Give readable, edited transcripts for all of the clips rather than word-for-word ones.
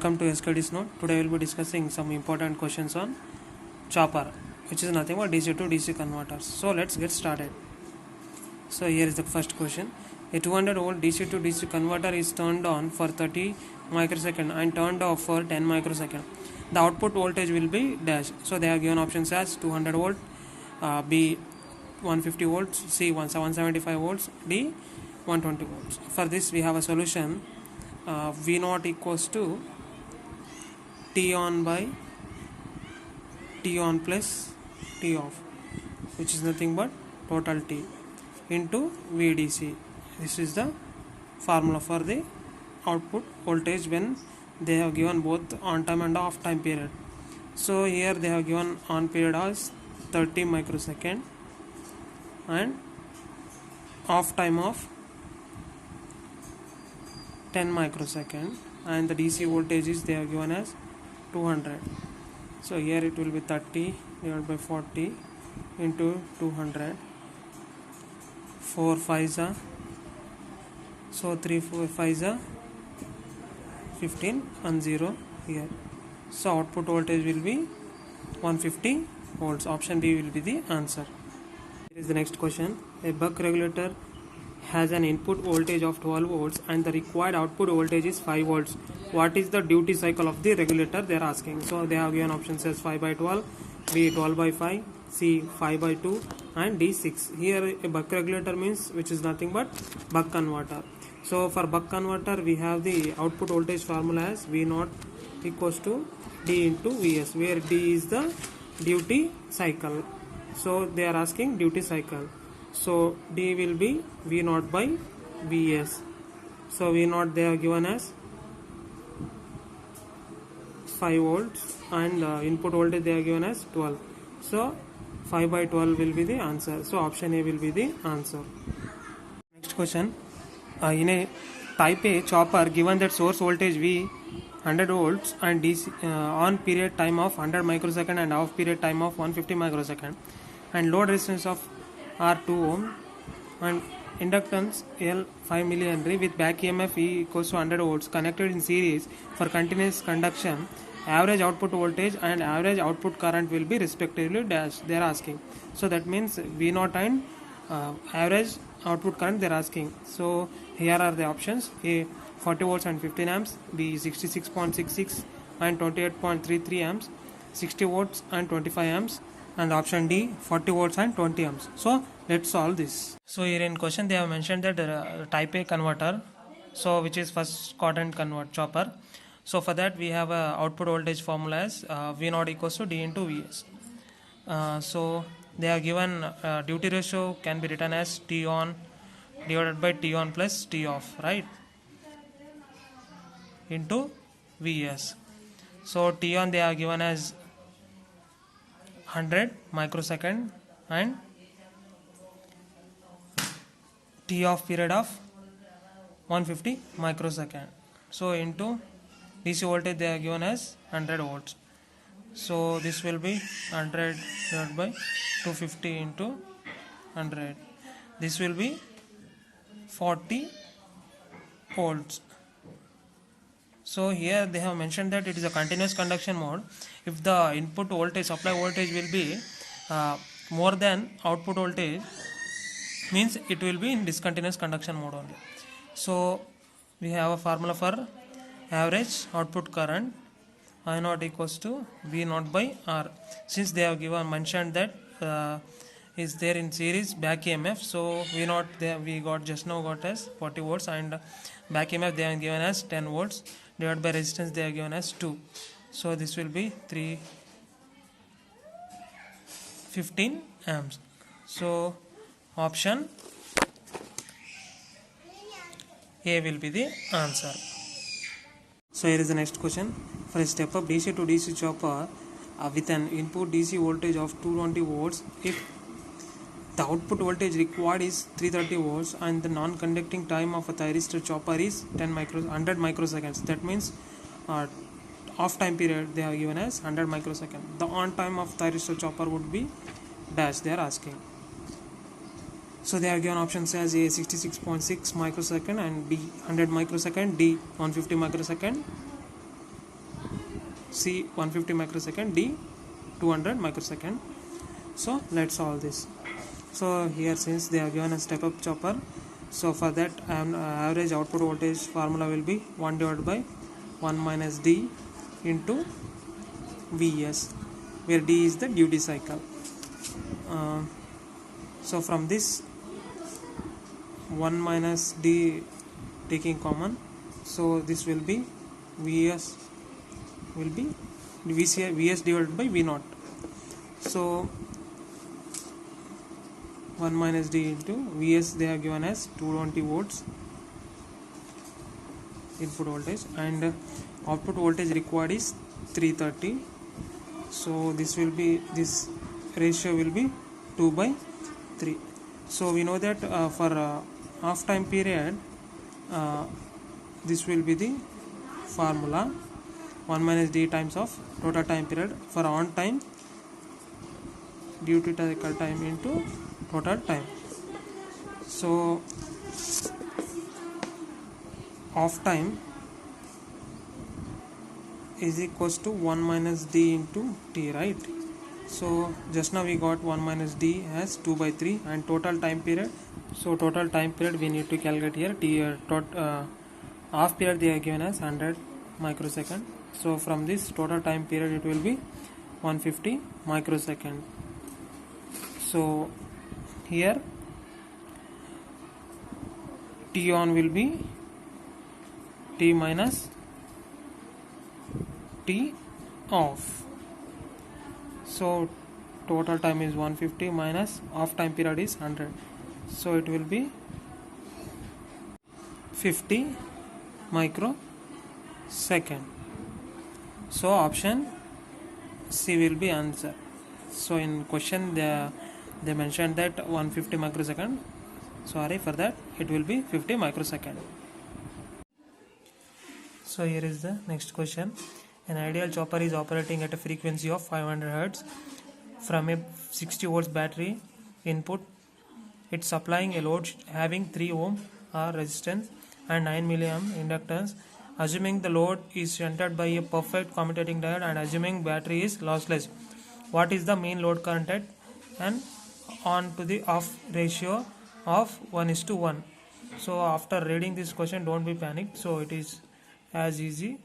Welcome to SKD's Note. Today we will be discussing some important questions on chopper, which is nothing but DC to DC converters. So let's get started. So here is the first question. A 200 volt DC to DC converter is turned on for 30 microsecond and turned off for 10 microsecond. The output voltage will be dash. So they have given options as 200 volt, B 150 volts, C 175 volts, D 120 volts. For this we have a solution. V naught equals to T on by T on plus T off, which is nothing but total T into VDC. This is the formula for the output voltage when they have given both on time and off time period. So here they have given on period as 30 microsecond and off time of 10 microsecond, and the DC voltage is they have given as 200. So here it will be 30 divided by 40 into 200. 4 5s are, so 3 4 5s are 15 and 0 here. So output voltage will be 150 volts. Option B will be the answer. Here is the next question. A buck regulator has an input voltage of 12 volts and the required output voltage is 5 volts. What is the duty cycle of the regulator they are asking? So they have given options as 5 by 12, B 12 by 5, C 5 by 2 and D 6. Here a buck regulator means which is nothing but buck converter. So for buck converter we have the output voltage formula as V naught equals to D into Vs, where D is the duty cycle. So they are asking duty cycle. So D will be V naught by Vs. So V naught they are given as 5 volts and input voltage they are given as 12. So 5 by 12 will be the answer. So option A will be the answer. Next question. In a type A chopper, given that source voltage V 100 volts and DC on period time of 100 microsecond and off period time of 150 microsecond, and load resistance of R 2 ohm and inductance L 5 millihenry with back EMF E equals to 100 volts connected in series for continuous conduction, average output voltage and average output current will be respectively dash. They are asking. So that means V naught and average output current they are asking. So here are the options: A 40 volts and 15 amps, B 66.66 and 28.33 amps, 60 volts and 25 amps, and option D 40 volts and 20 amps. So let's solve this. So here in question they have mentioned that type A converter, so which is first quadrant convert chopper. So for that we have a output voltage formula as V naught equals to D into Vs. So they are given duty ratio can be written as T on divided by T on plus T off, right, into Vs. So T on they are given as 100 microsecond and T off period of 150 microsecond. So into DC voltage they are given as 100 volts. So this will be 100 divided by 250 into 100. This will be 40 volts. So here they have mentioned that it is a continuous conduction mode. If the input voltage, supply voltage will be more than output voltage, means it will be in discontinuous conduction mode only. So we have a formula for average output current, I naught equals to V naught by R. Since they have given mentioned that is there in series back EMF, so V naught we got just now got as 40 volts and back EMF they are given as 10 volts divided by resistance they are given as 2. So this will be 315 amps. So option A will be the answer. So here is the next question. For a step up DC to DC chopper with an input DC voltage of 220 volts, if the output voltage required is 330 volts and the non-conducting time of a thyristor chopper is 100 microseconds, that means off time period they are given as 100 microseconds. The on time of thyristor chopper would be dash they are asking. So they are given options as A 66.6 microsecond and B 100 microsecond, D 150 microsecond, C 150 microsecond, D 200 microsecond. So let's solve this. So here, since they have given a step up chopper, so for that average output voltage formula will be 1 divided by 1 minus D into Vs, where D is the duty cycle. So from this 1 minus D taking common, so this will be Vs will be Vs divided by V naught. So 1 minus D into Vs they have given as 220 volts input voltage, and output voltage required is 330. So this ratio will be 2 by 3. So we know that for half time period, this will be the formula 1 minus D times of total time period. For on time, duty cycle time into total time. So off time is equals to 1 minus D into T, right? So just now we got 1 minus D as 2 by 3, and total time period. So total time period we need to calculate here. Half period they are given as 100 microsecond. So from this total time period it will be 150 microsecond. So here T on will be T minus T off. So total time is 150 minus off time period is 100. So it will be 50 microsecond. So option C will be answer. So in question they mentioned that 150 microsecond. Sorry for that, it will be 50 microsecond. So here is the next question. An ideal chopper is operating at a frequency of 500 Hz from a 60 volts battery input. It's supplying a load having 3 ohm resistance and 9 milliamp inductance. Assuming the load is shunted by a perfect commutating diode and assuming battery is lossless, what is the mean load current at and on to the off ratio of 1:1? So after reading this question, don't be panicked. So it is as easy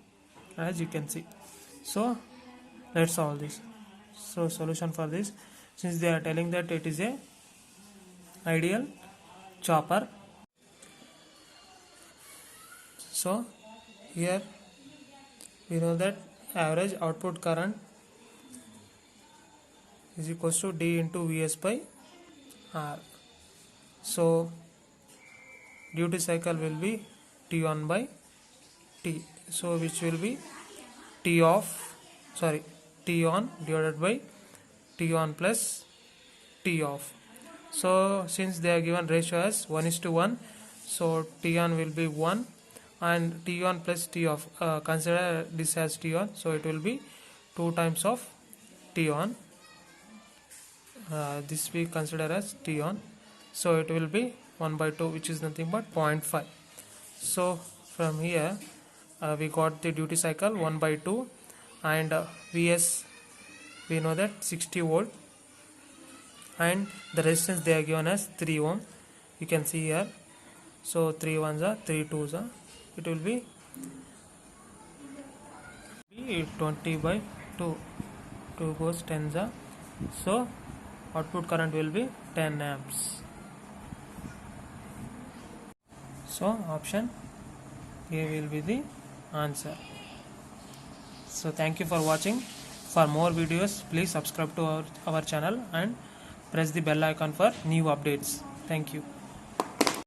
as you can see. So let's solve this. So solution for this, since they are telling that it is a ideal chopper, so here we know that average output current is equals to D into Vs by R. So duty cycle will be T on by T, so which will be T on divided by T on plus T off. So since they are given ratio as 1:1, so T on will be 1 and T on plus T off, consider this as T on, so it will be 2 times of T on. This we consider as T on, so it will be 1 by 2, which is nothing but 0.5. So from here we got the duty cycle 1 by 2, and Vs we know that 60 volt, and the resistance they are given as 3 ohm. You can see here, so 3 ones are 3 twos are, it will be 20 by 2, 2 goes 10 are, so output current will be 10 amps. So option A will be the answer. So thank you for watching. For more videos, please subscribe to our channel and press the bell icon for new updates. Thank you.